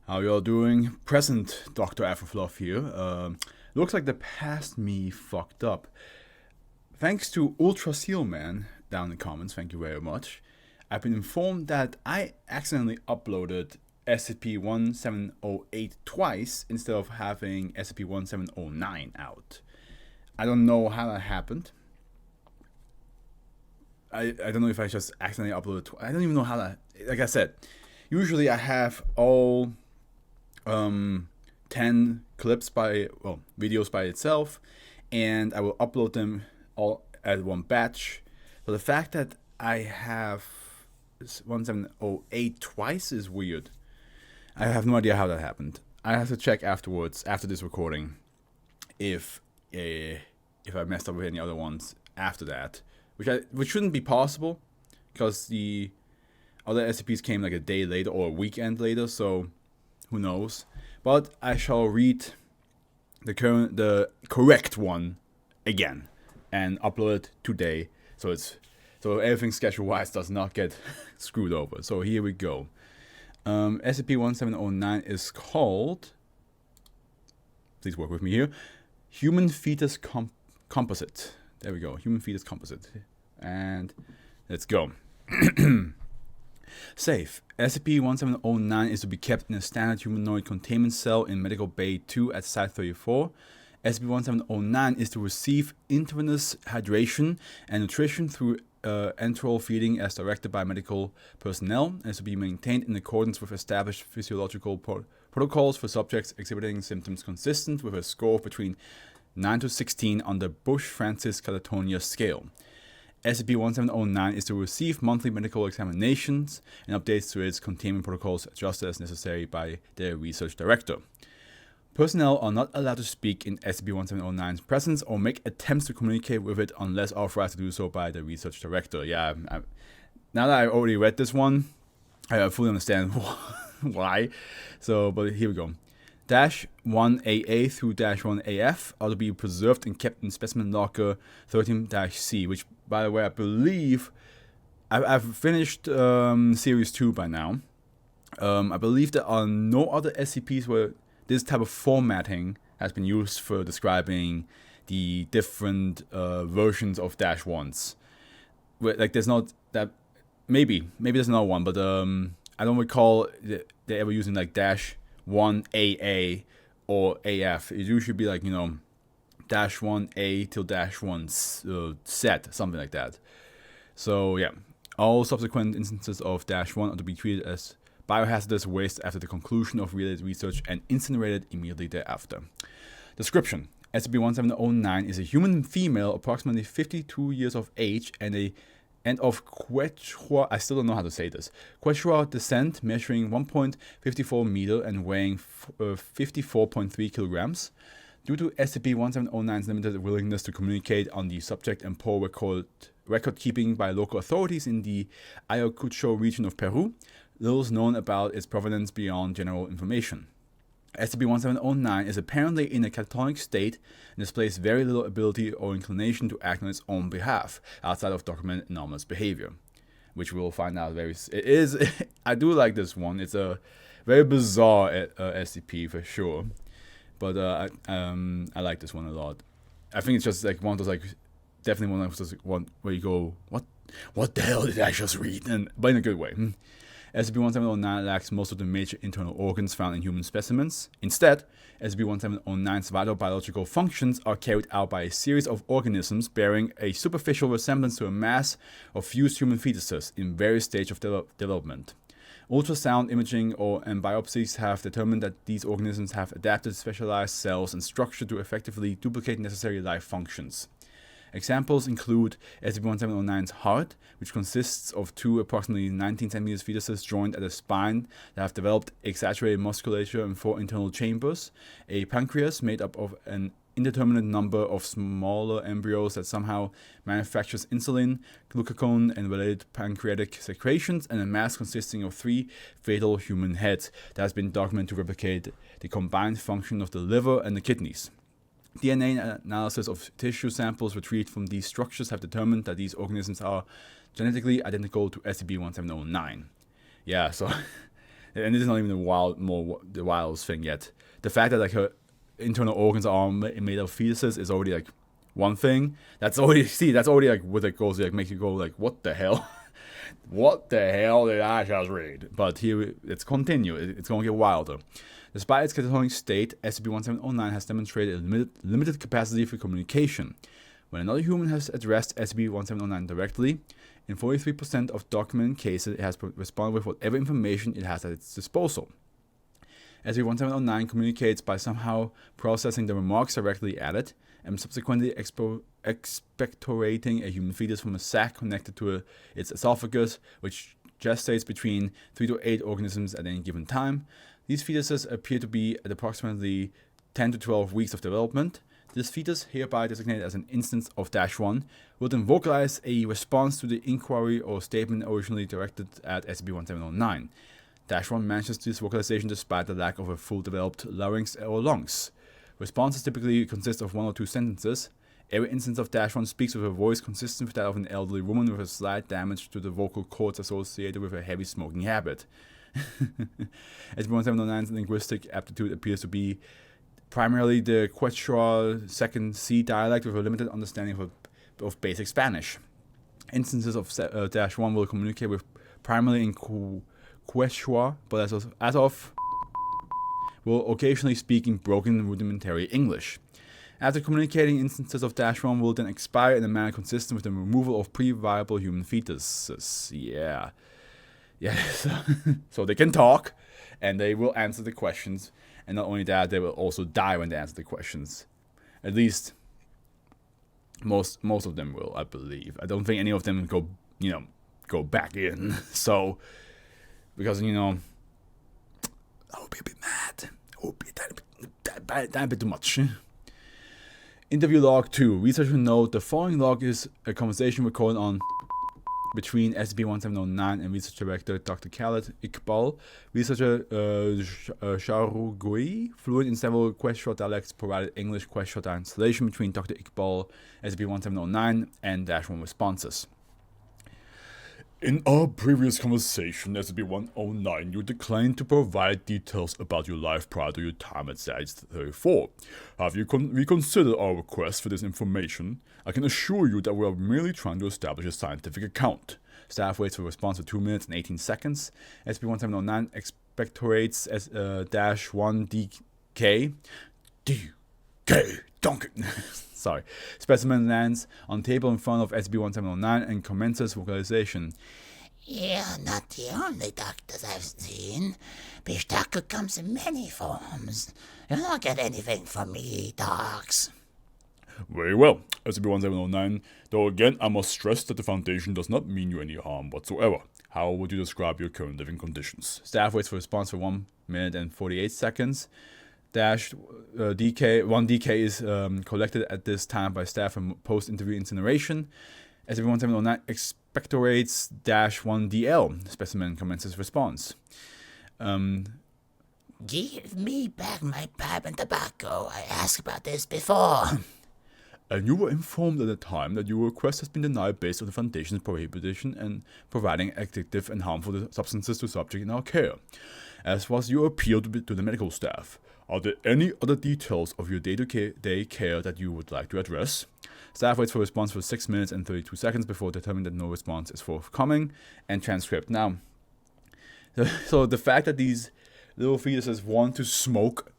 How y'all doing? Present Dr. AfroFluff here. Looks like the past me fucked up. Thanks to Ultra Seal Man down in the comments, thank you very much. I've been informed that I accidentally uploaded SCP-1708 twice instead of having SCP-1709 out. I don't know how that happened. I don't know if I just accidentally uploaded I don't even know how that... Like I said, usually I have all 10 clips videos by itself, and I will upload them all at one batch. But the fact that I have 1708 twice is weird. I have no idea how that happened. I have to check afterwards, after this recording, if I messed up with any other ones after that, which shouldn't be possible, because the other SCPs came like a day later or a weekend later, so who knows. But I shall read the correct one again and upload it today, so everything schedule-wise does not get screwed over. So here we go. SCP-1709 is called, please work with me here, Human Fetus Composite. There we go, Human Fetus Composite. And let's go. Safe. SCP-1709 is to be kept in a standard humanoid containment cell in Medical Bay 2 at Site-34. SCP-1709 is to receive intravenous hydration and nutrition through enteral feeding as directed by medical personnel, and is to be maintained in accordance with established physiological protocols for subjects exhibiting symptoms consistent with a score between 9 to 16 on the Bush-Francis Catatonia scale. SCP-1709 is to receive monthly medical examinations and updates to its containment protocols adjusted as necessary by their research director. Personnel are not allowed to speak in SCP-1709's presence or make attempts to communicate with it unless authorized to do so by the research director. Yeah, now that I already read this one, I fully understand why. So, but here we go. -1AA through -1AF are to be preserved and kept in specimen locker 13-C, which, by the way, I believe I've finished series 2 by now. I believe there are no other SCPs where this type of formatting has been used for describing the different versions of -1s. Like, there's not that, maybe there's another one, but I don't recall they ever using like -1AA or AF. It usually be like, -1A till -1 set, something like that. So yeah, all subsequent instances of -1 are to be treated as biohazardous waste after the conclusion of related research and incinerated immediately thereafter. Description: SCP-1709 is a human female, approximately 52 years of age, and of Quechua, I still don't know how to say this, Quechua descent, measuring 1.54 meter and weighing 54.3 kilograms. Due to SCP-1709's limited willingness to communicate on the subject and poor record keeping by local authorities in the Ayacucho region of Peru, little is known about its provenance beyond general information. SCP-1709 is apparently in a catatonic state and displays very little ability or inclination to act on its own behalf, outside of documented anomalous behavior, which we'll find out it is. I do like this one. It's a very bizarre SCP for sure, but I like this one a lot. I think it's just like one of those, like, definitely one of those one where you go, what the hell did I just read? But in a good way. SCP-1709 lacks most of the major internal organs found in human specimens. Instead, SCP-1709's vital biological functions are carried out by a series of organisms bearing a superficial resemblance to a mass of fused human fetuses in various stages of development. Ultrasound imaging and biopsies have determined that these organisms have adapted specialized cells and structure to effectively duplicate necessary life functions. Examples include SCP-1709's heart, which consists of two approximately 19 cm fetuses joined at the spine that have developed exaggerated musculature and 4 internal chambers, a pancreas made up of an indeterminate number of smaller embryos that somehow manufactures insulin, glucagon, and related pancreatic secretions, and a mass consisting of 3 fatal human heads that has been documented to replicate the combined function of the liver and the kidneys. DNA analysis of tissue samples retrieved from these structures have determined that these organisms are genetically identical to SCP-1709. Yeah, so And this is not even the wildest thing yet. The fact that like her internal organs are made of fetuses is already like one thing. That's already like what it goes like makes you go like, what the hell? What the hell did I just read? But here it's continue. It's gonna get wilder. Despite its catatonic state, SCP-1709 has demonstrated a limited capacity for communication. When another human has addressed SCP-1709 directly, in 43% of documented cases, it has responded with whatever information it has at its disposal. SCP-1709 communicates by somehow processing the remarks directly added and subsequently expectorating a human fetus from a sac connected to its esophagus, which gestates between 3 to 8 organisms at any given time. These fetuses appear to be at approximately 10 to 12 weeks of development. This fetus, hereby designated as an instance of -1, will then vocalize a response to the inquiry or statement originally directed at SCP-1709. -1 manages this vocalization despite the lack of a full developed larynx or lungs. Responses typically consist of 1 or 2 sentences. Every instance of -1 speaks with a voice consistent with that of an elderly woman with a slight damage to the vocal cords associated with a heavy smoking habit. SCP-1709's linguistic aptitude appears to be primarily the Quechua Second C dialect with a limited understanding of basic Spanish. Instances of -1 will communicate with primarily in Quechua, but as of will occasionally speak in broken rudimentary English. After communicating, instances of -1 will then expire in a manner consistent with the removal of pre-viable human fetuses. Yeah, so they can talk, and they will answer the questions, and not only that, they will also die when they answer the questions. At least, most of them will, I believe. I don't think any of them go back in. So, because I would be a bit mad. I would be a bit too much. Interview log 2. Researchers note the following log is a conversation recorded on between SCP-1709 and research director Dr. Khaled Iqbal. Researcher Shahrugui, fluent in several Quechua dialects, provided English Quechua translation between Dr. Iqbal, SCP-1709, and -1 responses. In our previous conversation, SCP-109, you declined to provide details about your life prior to your time at Site-34. Have you reconsidered our request for this information? I can assure you that we are merely trying to establish a scientific account. Staff waits for a response for 2 minutes and 18 seconds. SCP-1709 expectorates as -1 DK. DK Duncan. Sorry. Specimen lands on table in front of SCP-1709 and commences vocalization. You're not the only doctors I've seen. Pishtaku comes in many forms. You'll not get anything from me, docs. Very well, SCP-1709, though again I must stress that the Foundation does not mean you any harm whatsoever. How would you describe your current living conditions? Staff waits for a response for 1 minute and 48 seconds. -1 DK is collected at this time by staff from post-interview incineration. SCP-1709 expectorates -1 DL. Specimen commences response. Give me back my pipe and tobacco. I asked about this before. And you were informed at the time that your request has been denied based on the Foundation's prohibition and providing addictive and harmful substances to subject in our care, as was your appeal to the medical staff. Are there any other details of your day-to-day care that you would like to address? Staff waits for a response for 6 minutes and 32 seconds before determining that no response is forthcoming, and transcript. Now, so the fact that these little fetuses want to smoke,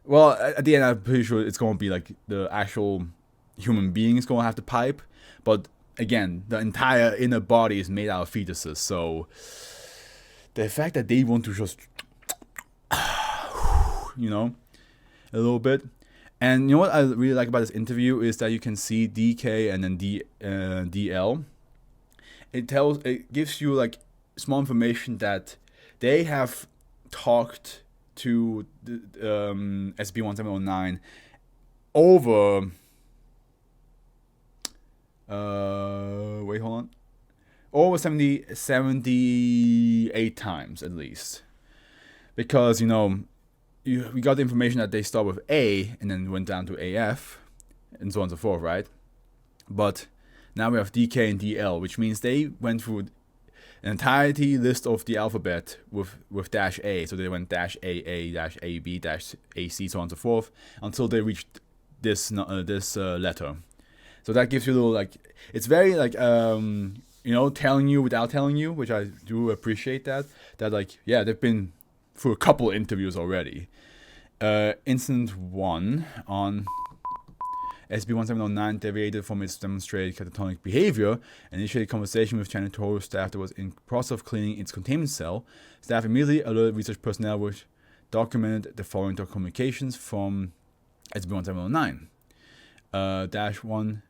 well, at the end, I'm pretty sure it's going to be like the actual human being is going to have to pipe, but again, the entire inner body is made out of fetuses, so the fact that they want to just a little bit. And you know what I really like about this interview is that you can see DK and then DL. It gives you like small information that they have talked to the SCP-1709 over over 78 times at least, because we got the information that they start with A and then went down to AF and so on and so forth, right? But now we have DK and DL, which means they went through an entirety list of the alphabet with dash A. So they went dash AA, dash AB, dash AC, so on and so forth, until they reached this letter. So that gives you a little, like, it's very, like, telling you without telling you, which I do appreciate that, like, yeah, they've been through a couple interviews already. Incident 1 on SCP-1709 deviated from its demonstrated catatonic behavior and initiated conversation with janitorial staff that was in process of cleaning its containment cell. Staff immediately alerted research personnel, which documented the following communications from SCP-1709. -1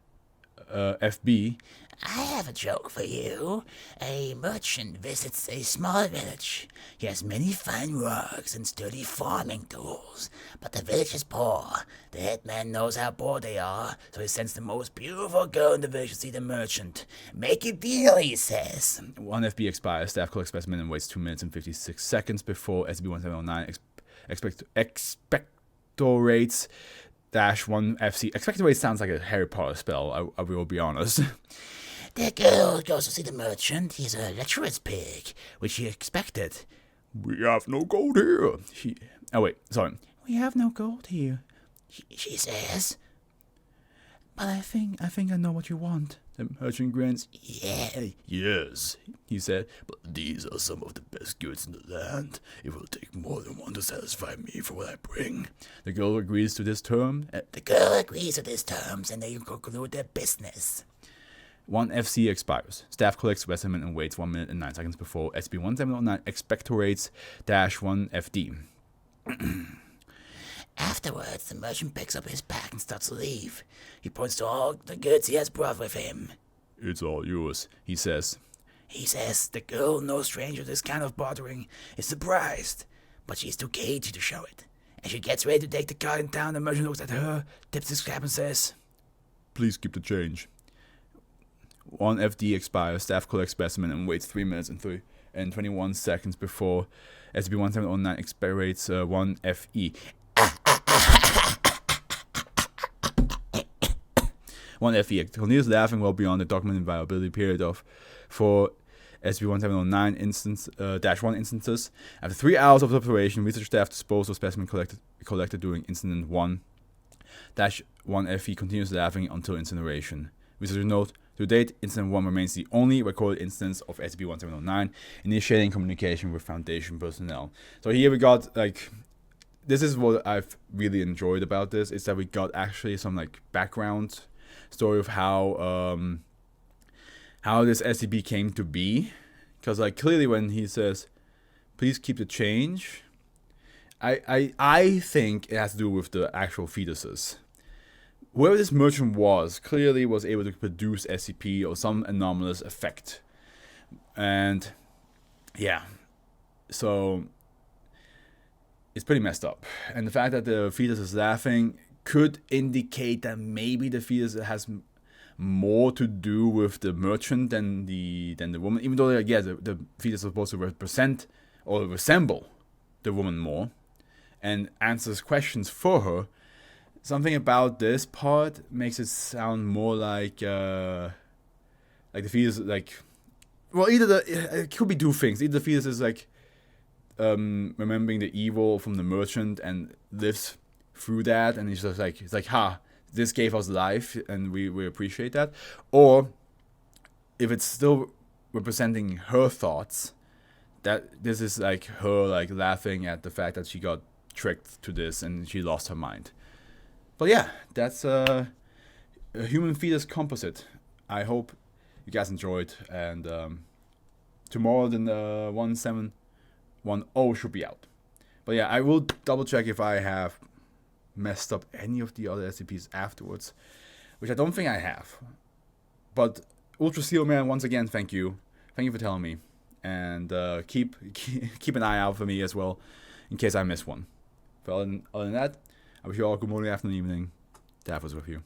FB. I have a joke for you. A merchant visits a small village. He has many fine rugs and sturdy farming tools, but the village is poor. The headman knows how poor they are, so he sends the most beautiful girl in the village to see the merchant. Make a deal, he says. 1 FB expires. Staff collects specimen and waits 2 minutes and 56 seconds before SCP-1709 expectorates -1 FC. Expectorate sounds like a Harry Potter spell, I will be honest. The girl goes to see the merchant. He's a lecherous pig, which she expected. We have no gold here. We have no gold here, She says. but I think I know what you want. The merchant grins. Yeah. Yes, he said, but these are some of the best goods in the land. It will take more than one to satisfy me for what I bring. The girl agrees to this term. The girl agrees to these terms, and they conclude their business. 1 FC expires. Staff collects specimen and waits 1 minute and 9 seconds before SCP-1709 expectorates -1 FD. Afterwards, the merchant picks up his pack and starts to leave. He points to all the goods he has brought with him. It's all yours, He says. He says the girl, no stranger to this kind of bartering, is surprised, but she's too cagey to show it. As she gets ready to take the cart in town, the merchant looks at her, tips his cap and says, Please keep the change. 1 FD expires. Staff collects specimen and waits 3 minutes and 21 seconds before SCP-1709 expectorates 1 FE. 1 FE continues laughing well beyond the documented viability period for SCP-1709 -1 instances. After 3 hours of observation, research staff disposed of specimen collected during incident 1. -1 FE continues laughing until incineration. Researchers note, to date, incident 1 remains the only recorded instance of SCP-1709 initiating communication with Foundation personnel. So here we got, like, this is what I've really enjoyed about this, is that we got actually some, like, background story of how this SCP came to be. Because, like, clearly when he says, please keep the change, I think it has to do with the actual fetuses. Whoever this merchant was clearly was able to produce SCP or some anomalous effect. And yeah, so it's pretty messed up. And the fact that the fetus is laughing could indicate that maybe the fetus has more to do with the merchant than the woman, even though, like, yeah, the fetus is supposed to represent or resemble the woman more and answers questions for her. Something about this part makes it sound more like the fetus, like, well, it could be 2 things. Either the fetus is like remembering the evil from the merchant and lives through that, and it's like, this gave us life, and we appreciate that. Or if it's still representing her thoughts, that this is like her, like, laughing at the fact that she got tricked to this and she lost her mind. But yeah, that's a human fetus composite. I hope you guys enjoyed, and tomorrow the 1710 should be out. But yeah, I will double check if I have messed up any of the other SCPs afterwards, which I don't think I have. But Ultra Seal Man, once again, thank you for telling me, and keep an eye out for me as well in case I miss one. But other than that, I wish you all a good morning, afternoon, evening. Daph was with you.